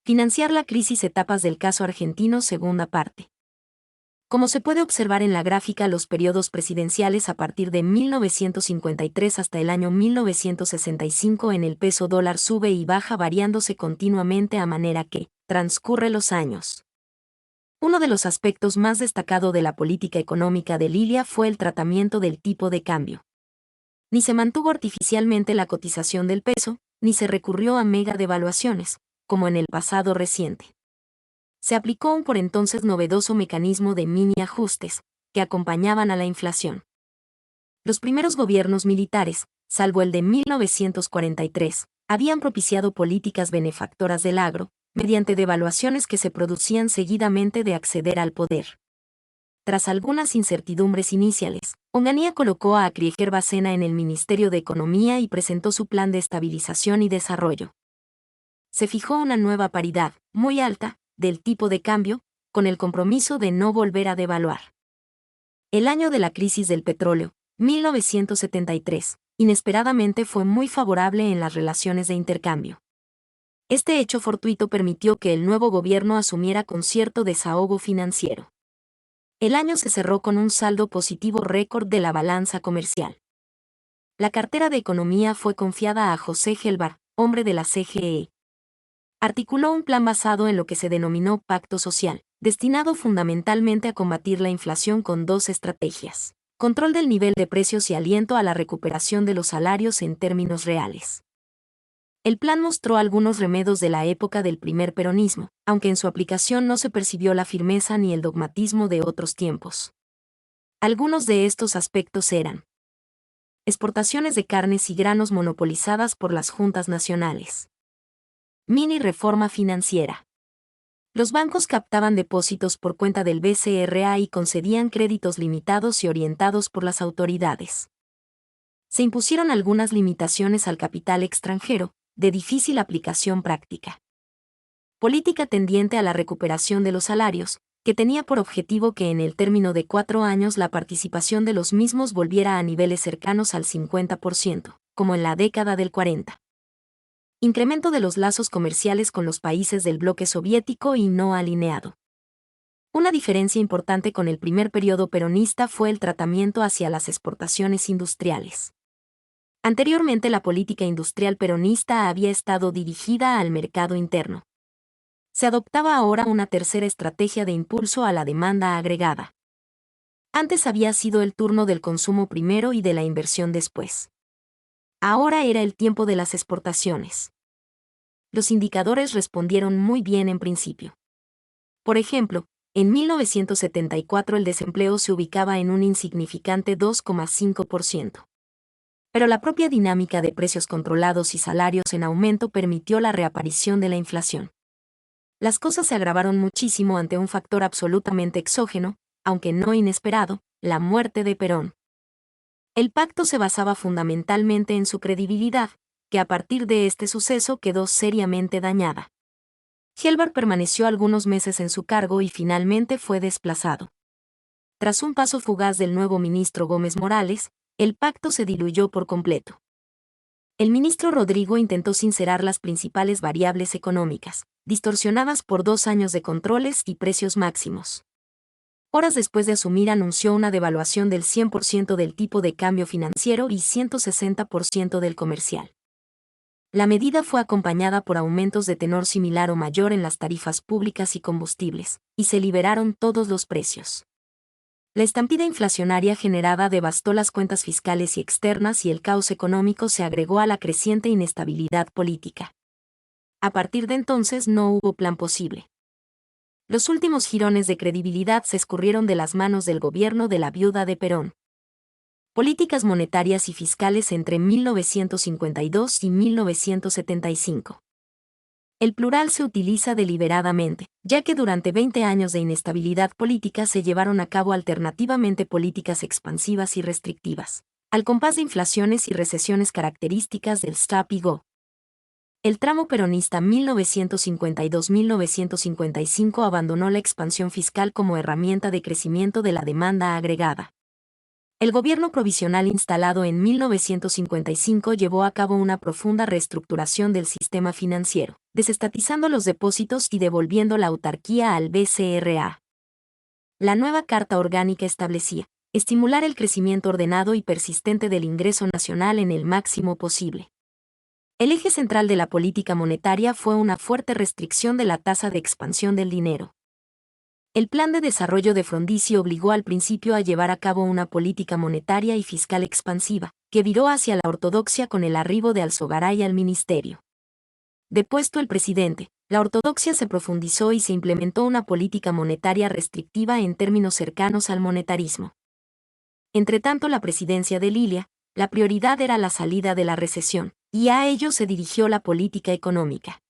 Financiar la crisis, etapas del caso argentino, segunda parte. Como se puede observar en la gráfica, los periodos presidenciales a partir de 1953 hasta el año 1965 en el peso dólar sube y baja variándose continuamente a manera que transcurre los años. Uno de los aspectos más destacados de la política económica de Lilia fue el tratamiento del tipo de cambio. Ni se mantuvo artificialmente la cotización del peso, ni se recurrió a mega devaluaciones, como en el pasado reciente. Se aplicó un por entonces novedoso mecanismo de mini ajustes, que acompañaban a la inflación. Los primeros gobiernos militares, salvo el de 1943, habían propiciado políticas benefactoras del agro, mediante devaluaciones que se producían seguidamente de acceder al poder. Tras algunas incertidumbres iniciales, Onganía colocó a Krieger Bacena en el Ministerio de Economía y presentó su plan de estabilización y desarrollo. Se fijó una nueva paridad, muy alta, del tipo de cambio, con el compromiso de no volver a devaluar. El año de la crisis del petróleo, 1973, inesperadamente fue muy favorable en las relaciones de intercambio. Este hecho fortuito permitió que el nuevo gobierno asumiera con cierto desahogo financiero. El año se cerró con un saldo positivo récord de la balanza comercial. La cartera de Economía fue confiada a José Gelbar, hombre de la CGE. Articuló un plan basado en lo que se denominó Pacto Social, destinado fundamentalmente a combatir la inflación con dos estrategias: control del nivel de precios y aliento a la recuperación de los salarios en términos reales. El plan mostró algunos remedios de la época del primer peronismo, aunque en su aplicación no se percibió la firmeza ni el dogmatismo de otros tiempos. Algunos de estos aspectos eran: exportaciones de carnes y granos monopolizadas por las juntas nacionales. Mini reforma financiera. Los bancos captaban depósitos por cuenta del BCRA y concedían créditos limitados y orientados por las autoridades. Se impusieron algunas limitaciones al capital extranjero, de difícil aplicación práctica. Política tendiente a la recuperación de los salarios, que tenía por objetivo que en el término de 4 años la participación de los mismos volviera a niveles cercanos al 50%, como en la década del 40. Incremento de los lazos comerciales con los países del bloque soviético y no alineado. Una diferencia importante con el primer periodo peronista fue el tratamiento hacia las exportaciones industriales. Anteriormente la política industrial peronista había estado dirigida al mercado interno. Se adoptaba ahora una tercera estrategia de impulso a la demanda agregada. Antes había sido el turno del consumo primero y de la inversión después. Ahora era el tiempo de las exportaciones. Los indicadores respondieron muy bien en principio. Por ejemplo, en 1974 el desempleo se ubicaba en un insignificante 2,5%. Pero la propia dinámica de precios controlados y salarios en aumento permitió la reaparición de la inflación. Las cosas se agravaron muchísimo ante un factor absolutamente exógeno, aunque no inesperado: la muerte de Perón. El pacto se basaba fundamentalmente en su credibilidad, que a partir de este suceso quedó seriamente dañada. Gelbar permaneció algunos meses en su cargo y finalmente fue desplazado. Tras un paso fugaz del nuevo ministro Gómez Morales, el pacto se diluyó por completo. El ministro Rodrigo intentó sincerar las principales variables económicas, distorsionadas por 2 años de controles y precios máximos. Horas después de asumir anunció una devaluación del 100% del tipo de cambio financiero y 160% del comercial. La medida fue acompañada por aumentos de tenor similar o mayor en las tarifas públicas y combustibles, y se liberaron todos los precios. La estampida inflacionaria generada devastó las cuentas fiscales y externas y el caos económico se agregó a la creciente inestabilidad política. A partir de entonces no hubo plan posible. Los últimos jirones de credibilidad se escurrieron de las manos del gobierno de la viuda de Perón. Políticas monetarias y fiscales entre 1952 y 1975. El plural se utiliza deliberadamente, ya que durante 20 años de inestabilidad política se llevaron a cabo alternativamente políticas expansivas y restrictivas, al compás de inflaciones y recesiones características del stop y go. El tramo peronista 1952-1955 abandonó la expansión fiscal como herramienta de crecimiento de la demanda agregada. El gobierno provisional instalado en 1955 llevó a cabo una profunda reestructuración del sistema financiero, desestatizando los depósitos y devolviendo la autarquía al BCRA. La nueva Carta Orgánica establecía estimular el crecimiento ordenado y persistente del ingreso nacional en el máximo posible. El eje central de la política monetaria fue una fuerte restricción de la tasa de expansión del dinero. El Plan de Desarrollo de Frondizi obligó al principio a llevar a cabo una política monetaria y fiscal expansiva, que viró hacia la ortodoxia con el arribo de Alzogaray al ministerio. Depuesto el presidente, la ortodoxia se profundizó y se implementó una política monetaria restrictiva en términos cercanos al monetarismo. Entretanto, la presidencia de Lilia, la prioridad era la salida de la recesión, y a ello se dirigió la política económica.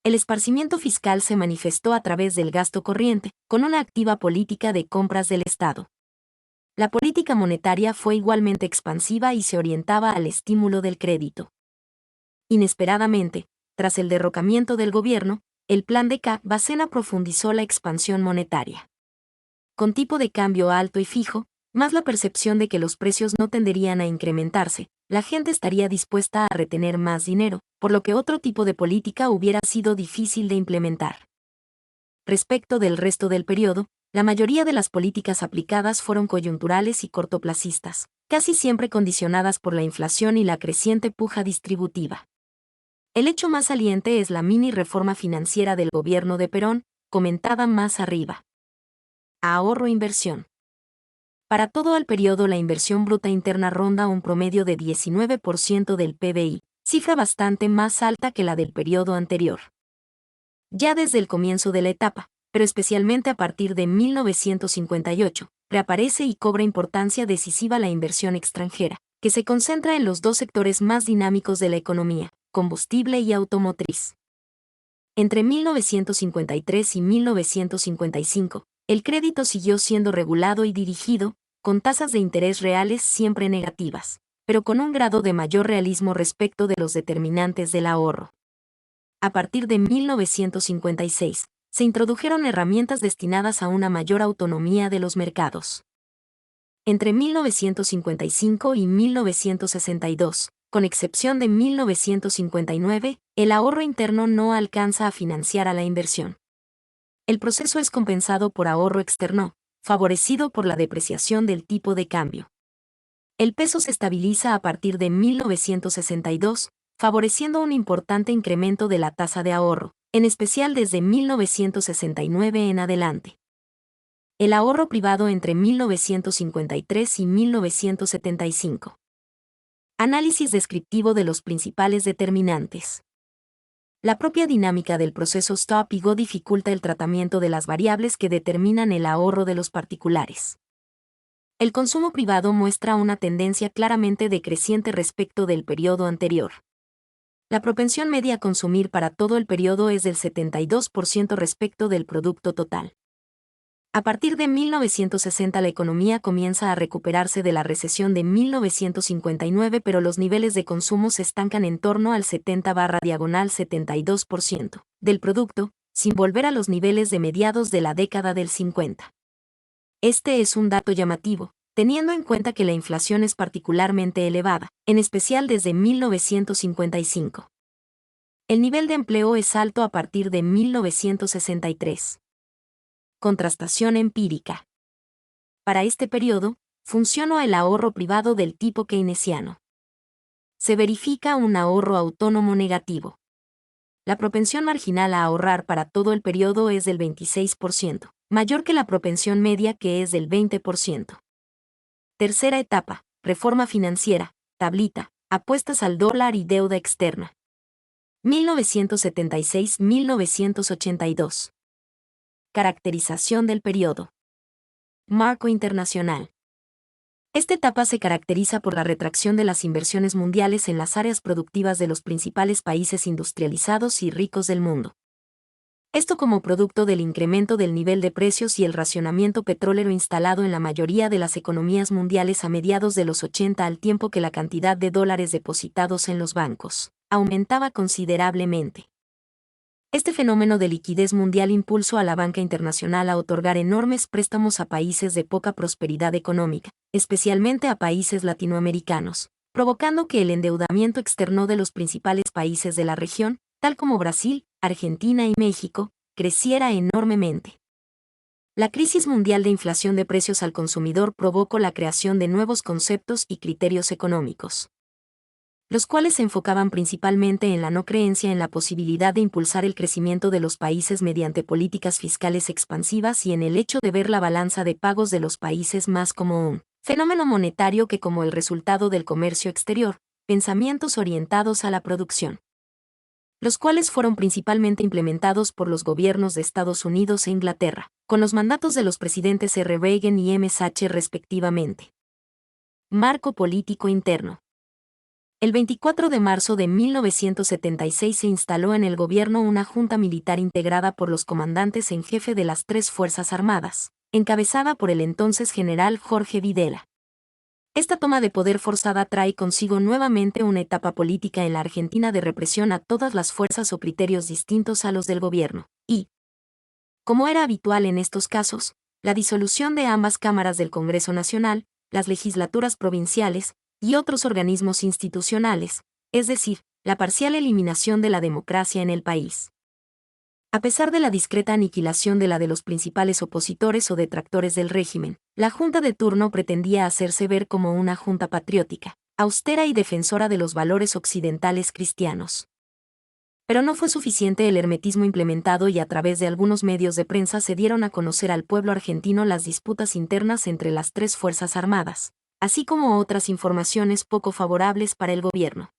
El esparcimiento fiscal se manifestó a través del gasto corriente, con una activa política de compras del Estado. La política monetaria fue igualmente expansiva y se orientaba al estímulo del crédito. Inesperadamente, tras el derrocamiento del gobierno, el plan de Bacena profundizó la expansión monetaria. Con tipo de cambio alto y fijo, más la percepción de que los precios no tenderían a incrementarse, la gente estaría dispuesta a retener más dinero, por lo que otro tipo de política hubiera sido difícil de implementar. Respecto del resto del periodo, la mayoría de las políticas aplicadas fueron coyunturales y cortoplacistas, casi siempre condicionadas por la inflación y la creciente puja distributiva. El hecho más saliente es la mini reforma financiera del gobierno de Perón, comentada más arriba. Ahorro-inversión. Para todo el periodo la inversión bruta interna ronda un promedio de 19% del PBI, cifra bastante más alta que la del periodo anterior. Ya desde el comienzo de la etapa, pero especialmente a partir de 1958, reaparece y cobra importancia decisiva la inversión extranjera, que se concentra en los dos sectores más dinámicos de la economía, combustible y automotriz. Entre 1953 y 1955, el crédito siguió siendo regulado y dirigido, con tasas de interés reales siempre negativas, pero con un grado de mayor realismo respecto de los determinantes del ahorro. A partir de 1956, se introdujeron herramientas destinadas a una mayor autonomía de los mercados. Entre 1955 y 1962, con excepción de 1959, el ahorro interno no alcanza a financiar a la inversión. El proceso es compensado por ahorro externo, favorecido por la depreciación del tipo de cambio. El peso se estabiliza a partir de 1962, favoreciendo un importante incremento de la tasa de ahorro, en especial desde 1969 en adelante. El ahorro privado entre 1953 y 1975. Análisis descriptivo de los principales determinantes. La propia dinámica del proceso stop y go dificulta el tratamiento de las variables que determinan el ahorro de los particulares. El consumo privado muestra una tendencia claramente decreciente respecto del periodo anterior. La propensión media a consumir para todo el periodo es del 72% respecto del producto total. A partir de 1960 la economía comienza a recuperarse de la recesión de 1959, pero los niveles de consumo se estancan en torno al 70/72% del producto, sin volver a los niveles de mediados de la década del 50. Este es un dato llamativo, teniendo en cuenta que la inflación es particularmente elevada, en especial desde 1955. El nivel de empleo es alto a partir de 1963. Contrastación empírica. Para este periodo, funcionó el ahorro privado del tipo keynesiano. Se verifica un ahorro autónomo negativo. La propensión marginal a ahorrar para todo el periodo es del 26%, mayor que la propensión media que es del 20%. Tercera etapa, reforma financiera, tablita, apuestas al dólar y deuda externa. 1976-1982. Caracterización del periodo. Marco internacional. Esta etapa se caracteriza por la retracción de las inversiones mundiales en las áreas productivas de los principales países industrializados y ricos del mundo. Esto como producto del incremento del nivel de precios y el racionamiento petrolero instalado en la mayoría de las economías mundiales a mediados de los 80, al tiempo que la cantidad de dólares depositados en los bancos aumentaba considerablemente. Este fenómeno de liquidez mundial impulsó a la banca internacional a otorgar enormes préstamos a países de poca prosperidad económica, especialmente a países latinoamericanos, provocando que el endeudamiento externo de los principales países de la región, tal como Brasil, Argentina y México, creciera enormemente. La crisis mundial de inflación de precios al consumidor provocó la creación de nuevos conceptos y criterios económicos, los cuales se enfocaban principalmente en la no creencia en la posibilidad de impulsar el crecimiento de los países mediante políticas fiscales expansivas y en el hecho de ver la balanza de pagos de los países más como un fenómeno monetario que como el resultado del comercio exterior, pensamientos orientados a la producción, los cuales fueron principalmente implementados por los gobiernos de Estados Unidos e Inglaterra, con los mandatos de los presidentes R. Reagan y MSH respectivamente. Marco político interno. El 24 de marzo de 1976 se instaló en el gobierno una junta militar integrada por los comandantes en jefe de las tres Fuerzas Armadas, encabezada por el entonces general Jorge Videla. Esta toma de poder forzada trae consigo nuevamente una etapa política en la Argentina de represión a todas las fuerzas o criterios distintos a los del gobierno, y, como era habitual en estos casos, la disolución de ambas cámaras del Congreso Nacional, las legislaturas provinciales, y otros organismos institucionales, es decir, la parcial eliminación de la democracia en el país. A pesar de la discreta aniquilación de la de los principales opositores o detractores del régimen, la junta de turno pretendía hacerse ver como una junta patriótica, austera y defensora de los valores occidentales cristianos. Pero no fue suficiente el hermetismo implementado y a través de algunos medios de prensa se dieron a conocer al pueblo argentino las disputas internas entre las tres Fuerzas Armadas, así como otras informaciones poco favorables para el gobierno.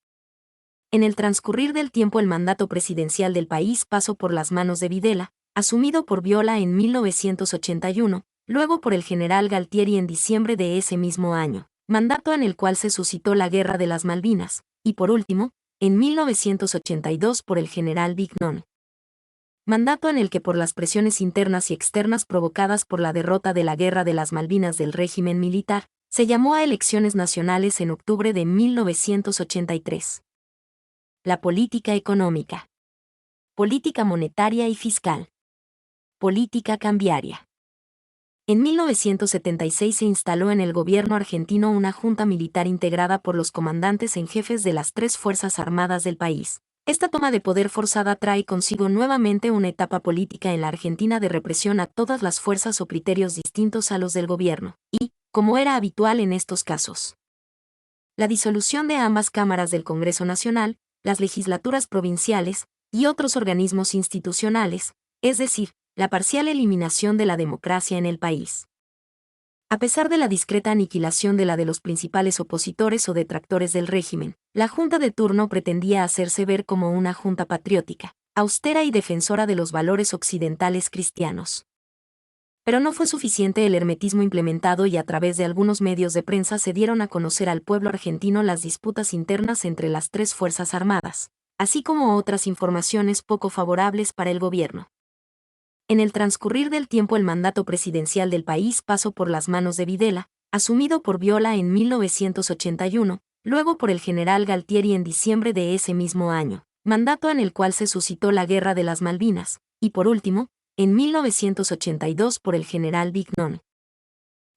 En el transcurrir del tiempo el mandato presidencial del país pasó por las manos de Videla, asumido por Viola en 1981, luego por el general Galtieri en diciembre de ese mismo año, mandato en el cual se suscitó la Guerra de las Malvinas, y por último, en 1982 por el general Vignon, mandato en el que por las presiones internas y externas provocadas por la derrota de la Guerra de las Malvinas del régimen militar, se llamó a elecciones nacionales en octubre de 1983. La política económica. Política monetaria y fiscal. Política cambiaria. En 1976 se instaló en el gobierno argentino una junta militar integrada por los comandantes en jefes de las tres Fuerzas Armadas del país. Esta toma de poder forzada trae consigo nuevamente una etapa política en la Argentina de represión a todas las fuerzas o criterios distintos a los del gobierno, y, como era habitual en estos casos, la disolución de ambas cámaras del Congreso Nacional, las legislaturas provinciales, y otros organismos institucionales, es decir, la parcial eliminación de la democracia en el país. A pesar de la discreta aniquilación de la de los principales opositores o detractores del régimen, la junta de turno pretendía hacerse ver como una junta patriótica, austera y defensora de los valores occidentales cristianos. Pero no fue suficiente el hermetismo implementado y a través de algunos medios de prensa se dieron a conocer al pueblo argentino las disputas internas entre las tres Fuerzas Armadas, así como otras informaciones poco favorables para el gobierno. En el transcurrir del tiempo el mandato presidencial del país pasó por las manos de Videla, asumido por Viola en 1981, luego por el general Galtieri en diciembre de ese mismo año, mandato en el cual se suscitó la Guerra de las Malvinas, y por último, en 1982 por el general Vignon,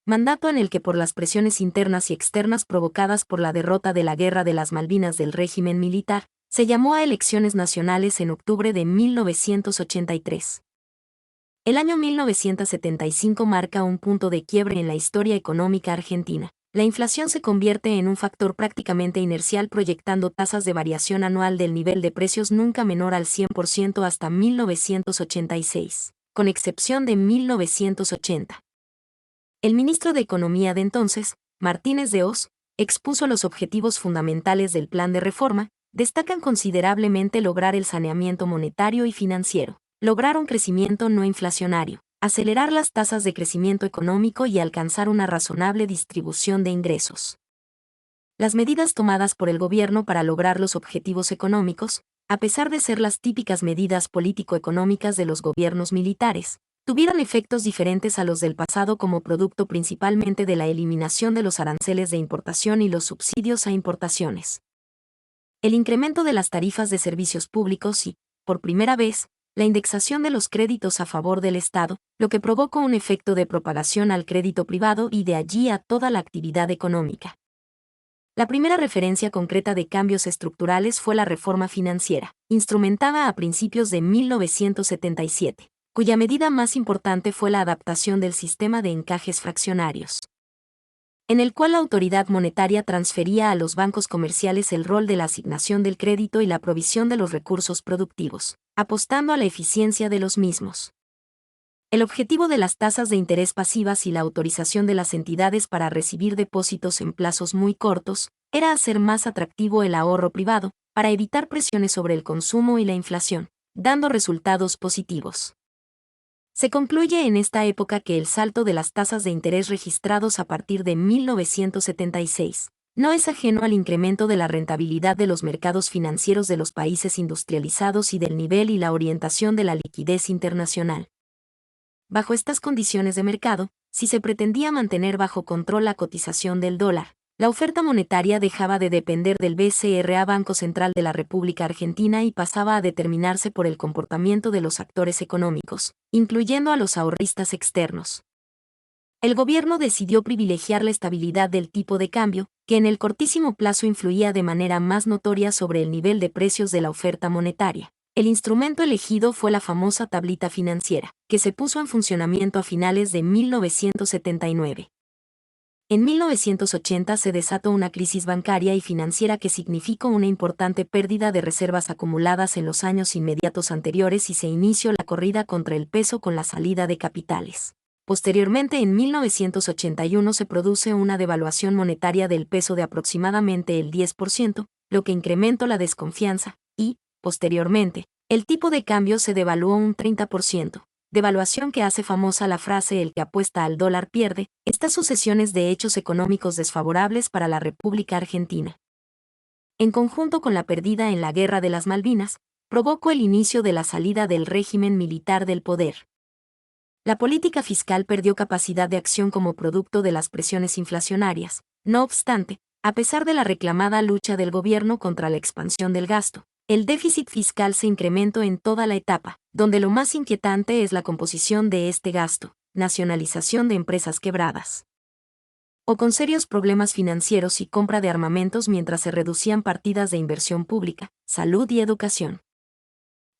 mandato en el que por las presiones internas y externas provocadas por la derrota de la Guerra de las Malvinas del régimen militar, se llamó a elecciones nacionales en octubre de 1983. El año 1975 marca un punto de quiebre en la historia económica argentina. La inflación se convierte en un factor prácticamente inercial proyectando tasas de variación anual del nivel de precios nunca menor al 100% hasta 1986, con excepción de 1980. El ministro de Economía de entonces, Martínez de Hoz, expuso los objetivos fundamentales del plan de reforma, destacan considerablemente lograr el saneamiento monetario y financiero, lograr un crecimiento no inflacionario, acelerar las tasas de crecimiento económico y alcanzar una razonable distribución de ingresos. Las medidas tomadas por el gobierno para lograr los objetivos económicos, a pesar de ser las típicas medidas político-económicas de los gobiernos militares, tuvieron efectos diferentes a los del pasado como producto principalmente de la eliminación de los aranceles de importación y los subsidios a importaciones. El incremento de las tarifas de servicios públicos y, por primera vez, la indexación de los créditos a favor del Estado, lo que provocó un efecto de propagación al crédito privado y de allí a toda la actividad económica. La primera referencia concreta de cambios estructurales fue la reforma financiera, instrumentada a principios de 1977, cuya medida más importante fue la adaptación del sistema de encajes fraccionarios, en el cual la autoridad monetaria transfería a los bancos comerciales el rol de la asignación del crédito y la provisión de los recursos productivos, apostando a la eficiencia de los mismos. El objetivo de las tasas de interés pasivas y la autorización de las entidades para recibir depósitos en plazos muy cortos era hacer más atractivo el ahorro privado, para evitar presiones sobre el consumo y la inflación, dando resultados positivos. Se concluye en esta época que el salto de las tasas de interés registrados a partir de 1976 no es ajeno al incremento de la rentabilidad de los mercados financieros de los países industrializados y del nivel y la orientación de la liquidez internacional. Bajo estas condiciones de mercado, si se pretendía mantener bajo control la cotización del dólar, la oferta monetaria dejaba de depender del BCRA Banco Central de la República Argentina y pasaba a determinarse por el comportamiento de los actores económicos, incluyendo a los ahorristas externos. El gobierno decidió privilegiar la estabilidad del tipo de cambio, que en el cortísimo plazo influía de manera más notoria sobre el nivel de precios de la oferta monetaria. El instrumento elegido fue la famosa tablita financiera, que se puso en funcionamiento a finales de 1979. En 1980 se desató una crisis bancaria y financiera que significó una importante pérdida de reservas acumuladas en los años inmediatos anteriores y se inició la corrida contra el peso con la salida de capitales. Posteriormente, en 1981 se produce una devaluación monetaria del peso de aproximadamente el 10%, lo que incrementó la desconfianza, y, posteriormente, el tipo de cambio se devaluó un 30%, devaluación que hace famosa la frase "el que apuesta al dólar pierde". Estas sucesiones de hechos económicos desfavorables para la República Argentina, en conjunto con la pérdida en la Guerra de las Malvinas, provocó el inicio de la salida del régimen militar del poder. La política fiscal perdió capacidad de acción como producto de las presiones inflacionarias. No obstante, a pesar de la reclamada lucha del gobierno contra la expansión del gasto, el déficit fiscal se incrementó en toda la etapa, donde lo más inquietante es la composición de este gasto: nacionalización de empresas quebradas o con serios problemas financieros y compra de armamentos mientras se reducían partidas de inversión pública, salud y educación.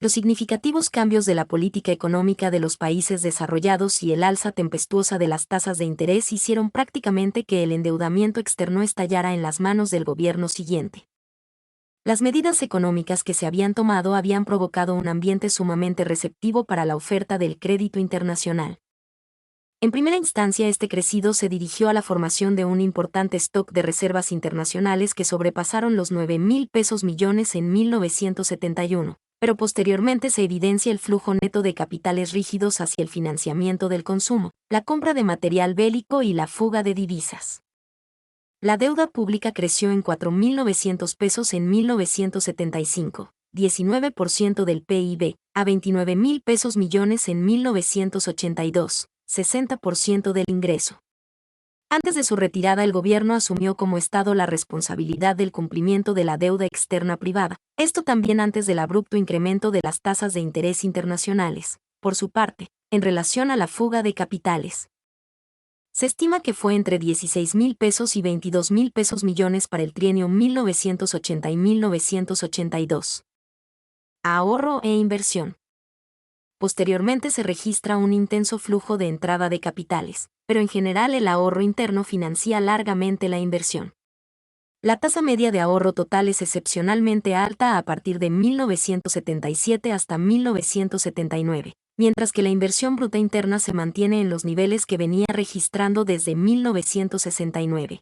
Los significativos cambios de la política económica de los países desarrollados y el alza tempestuosa de las tasas de interés hicieron prácticamente que el endeudamiento externo estallara en las manos del gobierno siguiente. Las medidas económicas que se habían tomado habían provocado un ambiente sumamente receptivo para la oferta del crédito internacional. En primera instancia, este crecido se dirigió a la formación de un importante stock de reservas internacionales que sobrepasaron los 9.000 pesos millones en 1971, pero posteriormente se evidencia el flujo neto de capitales rígidos hacia el financiamiento del consumo, la compra de material bélico y la fuga de divisas. La deuda pública creció en 4.900 pesos en 1975, 19% del PIB, a 29.000 pesos millones en 1982, 60% del ingreso. Antes de su retirada, el gobierno asumió como Estado la responsabilidad del cumplimiento de la deuda externa privada, esto también antes del abrupto incremento de las tasas de interés internacionales. Por su parte, en relación a la fuga de capitales, se estima que fue entre 16.000 pesos y 22.000 pesos millones para el trienio 1980 y 1982. Ahorro e inversión. Posteriormente se registra un intenso flujo de entrada de capitales, pero en general el ahorro interno financia largamente la inversión. La tasa media de ahorro total es excepcionalmente alta a partir de 1977 hasta 1979, mientras que la inversión bruta interna se mantiene en los niveles que venía registrando desde 1969.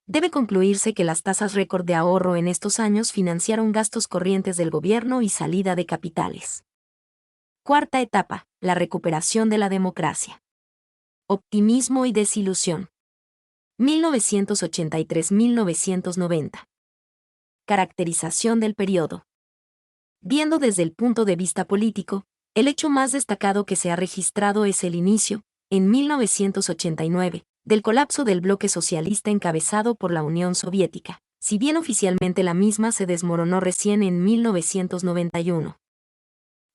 Debe concluirse que las tasas récord de ahorro en estos años financiaron gastos corrientes del gobierno y salida de capitales. Cuarta etapa, la recuperación de la democracia. Optimismo y desilusión. 1983-1990. Caracterización del periodo. Viendo desde el punto de vista político, el hecho más destacado que se ha registrado es el inicio, en 1989, del colapso del bloque socialista encabezado por la Unión Soviética, si bien oficialmente la misma se desmoronó recién en 1991.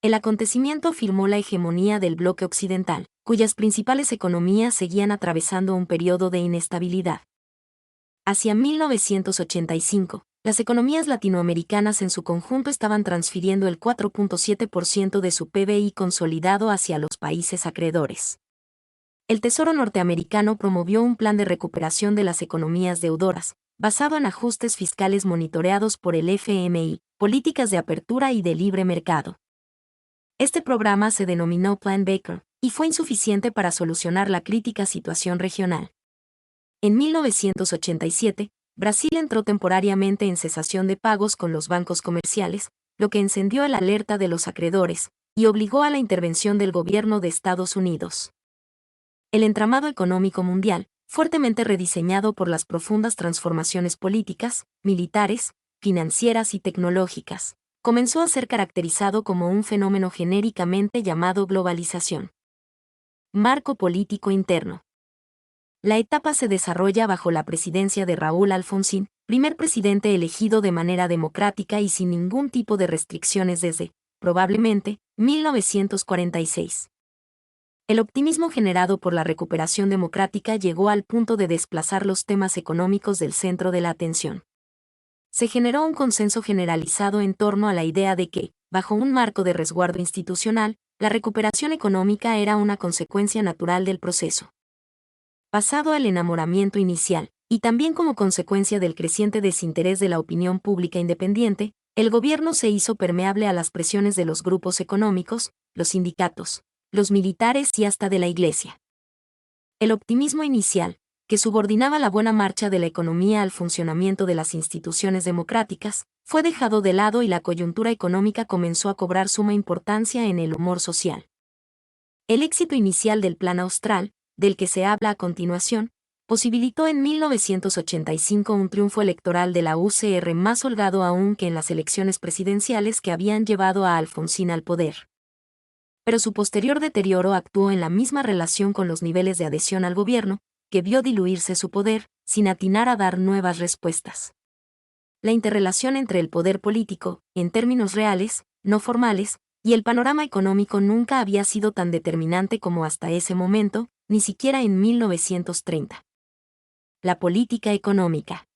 El acontecimiento afirmó la hegemonía del bloque occidental, cuyas principales economías seguían atravesando un periodo de inestabilidad. Hacia 1985, las economías latinoamericanas en su conjunto estaban transfiriendo el 4.7% de su PBI consolidado hacia los países acreedores. El Tesoro norteamericano promovió un plan de recuperación de las economías deudoras, basado en ajustes fiscales monitoreados por el FMI, políticas de apertura y de libre mercado. Este programa se denominó Plan Baker, y fue insuficiente para solucionar la crítica situación regional. En 1987, Brasil entró temporariamente en cesación de pagos con los bancos comerciales, lo que encendió el alerta de los acreedores, y obligó a la intervención del gobierno de Estados Unidos. El entramado económico mundial, fuertemente rediseñado por las profundas transformaciones políticas, militares, financieras y tecnológicas, comenzó a ser caracterizado como un fenómeno genéricamente llamado globalización. Marco político interno. La etapa se desarrolla bajo la presidencia de Raúl Alfonsín, primer presidente elegido de manera democrática y sin ningún tipo de restricciones desde, probablemente, 1946. El optimismo generado por la recuperación democrática llegó al punto de desplazar los temas económicos del centro de la atención. Se generó un consenso generalizado en torno a la idea de que, bajo un marco de resguardo institucional, la recuperación económica era una consecuencia natural del proceso. Pasado al enamoramiento inicial, y también como consecuencia del creciente desinterés de la opinión pública independiente, el gobierno se hizo permeable a las presiones de los grupos económicos, los sindicatos, los militares y hasta de la Iglesia. El optimismo inicial, que subordinaba la buena marcha de la economía al funcionamiento de las instituciones democráticas, fue dejado de lado y la coyuntura económica comenzó a cobrar suma importancia en el humor social. El éxito inicial del Plan Austral, del que se habla a continuación, posibilitó en 1985 un triunfo electoral de la UCR más holgado aún que en las elecciones presidenciales que habían llevado a Alfonsín al poder. Pero su posterior deterioro actuó en la misma relación con los niveles de adhesión al gobierno, que vio diluirse su poder, sin atinar a dar nuevas respuestas. La interrelación entre el poder político, en términos reales, no formales, y el panorama económico nunca había sido tan determinante como hasta ese momento, ni siquiera en 1930. La política económica.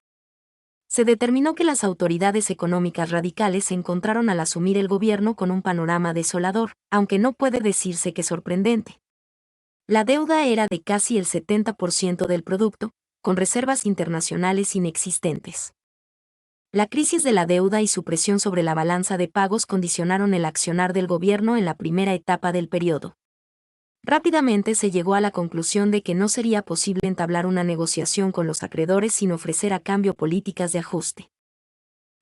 Se determinó que las autoridades económicas radicales se encontraron al asumir el gobierno con un panorama desolador, aunque no puede decirse que sorprendente. La deuda era de casi el 70% del producto, con reservas internacionales inexistentes. La crisis de la deuda y su presión sobre la balanza de pagos condicionaron el accionar del gobierno en la primera etapa del periodo. Rápidamente se llegó a la conclusión de que no sería posible entablar una negociación con los acreedores sin ofrecer a cambio políticas de ajuste.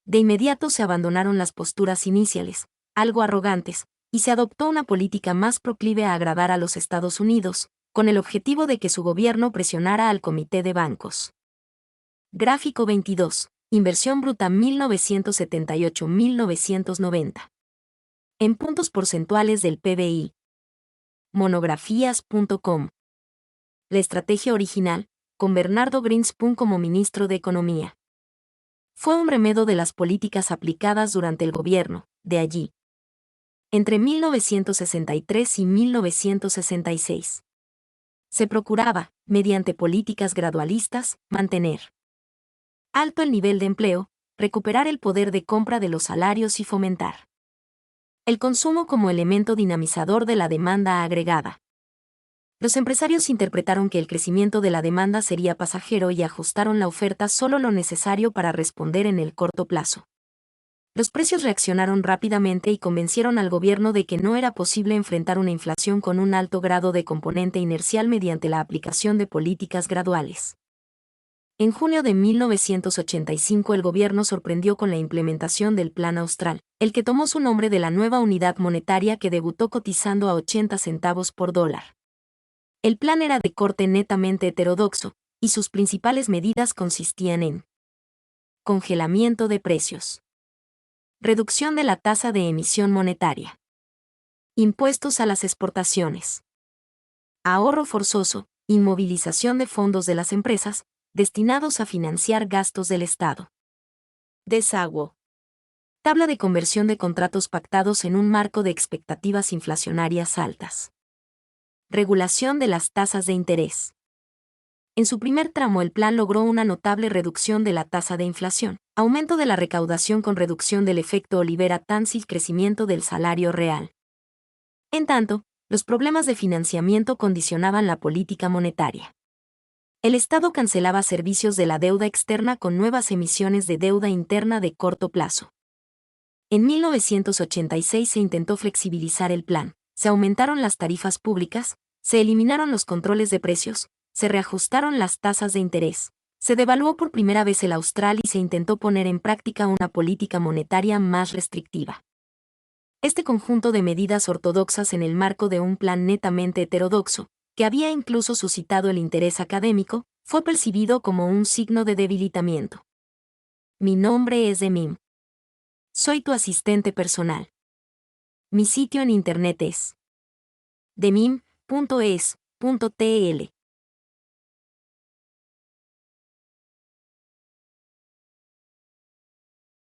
De inmediato se abandonaron las posturas iniciales, algo arrogantes, y se adoptó una política más proclive a agradar a los Estados Unidos, con el objetivo de que su gobierno presionara al Comité de Bancos. Gráfico 22. Inversión bruta 1978-1990. En puntos porcentuales del PBI. Monografías.com. La estrategia original, con Bernardo Greenspan como ministro de Economía. Fue un remedo de las políticas aplicadas durante el gobierno, de allí. Entre 1963 y 1966. Se procuraba, mediante políticas gradualistas, mantener alto el nivel de empleo, recuperar el poder de compra de los salarios y fomentar el consumo como elemento dinamizador de la demanda agregada. Los empresarios interpretaron que el crecimiento de la demanda sería pasajero y ajustaron la oferta solo lo necesario para responder en el corto plazo. Los precios reaccionaron rápidamente y convencieron al gobierno de que no era posible enfrentar una inflación con un alto grado de componente inercial mediante la aplicación de políticas graduales. En junio de 1985 el gobierno sorprendió con la implementación del Plan Austral, el que tomó su nombre de la nueva unidad monetaria que debutó cotizando a 80 centavos por dólar. El plan era de corte netamente heterodoxo, y sus principales medidas consistían en congelamiento de precios, reducción de la tasa de emisión monetaria, impuestos a las exportaciones, ahorro forzoso, inmovilización de fondos de las empresas, destinados a financiar gastos del Estado. Desaguo. Tabla de conversión de contratos pactados en un marco de expectativas inflacionarias altas. Regulación de las tasas de interés. En su primer tramo el plan logró una notable reducción de la tasa de inflación, aumento de la recaudación con reducción del efecto Olivera-Tanzi y crecimiento del salario real. En tanto, los problemas de financiamiento condicionaban la política monetaria. El Estado cancelaba servicios de la deuda externa con nuevas emisiones de deuda interna de corto plazo. En 1986 se intentó flexibilizar el plan, se aumentaron las tarifas públicas, se eliminaron los controles de precios, se reajustaron las tasas de interés, se devaluó por primera vez el austral y se intentó poner en práctica una política monetaria más restrictiva. Este conjunto de medidas ortodoxas en el marco de un plan netamente heterodoxo, que había incluso suscitado el interés académico, fue percibido como un signo de debilitamiento. Mi nombre es Demim. Soy tu asistente personal. Mi sitio en internet es demim.es.tl.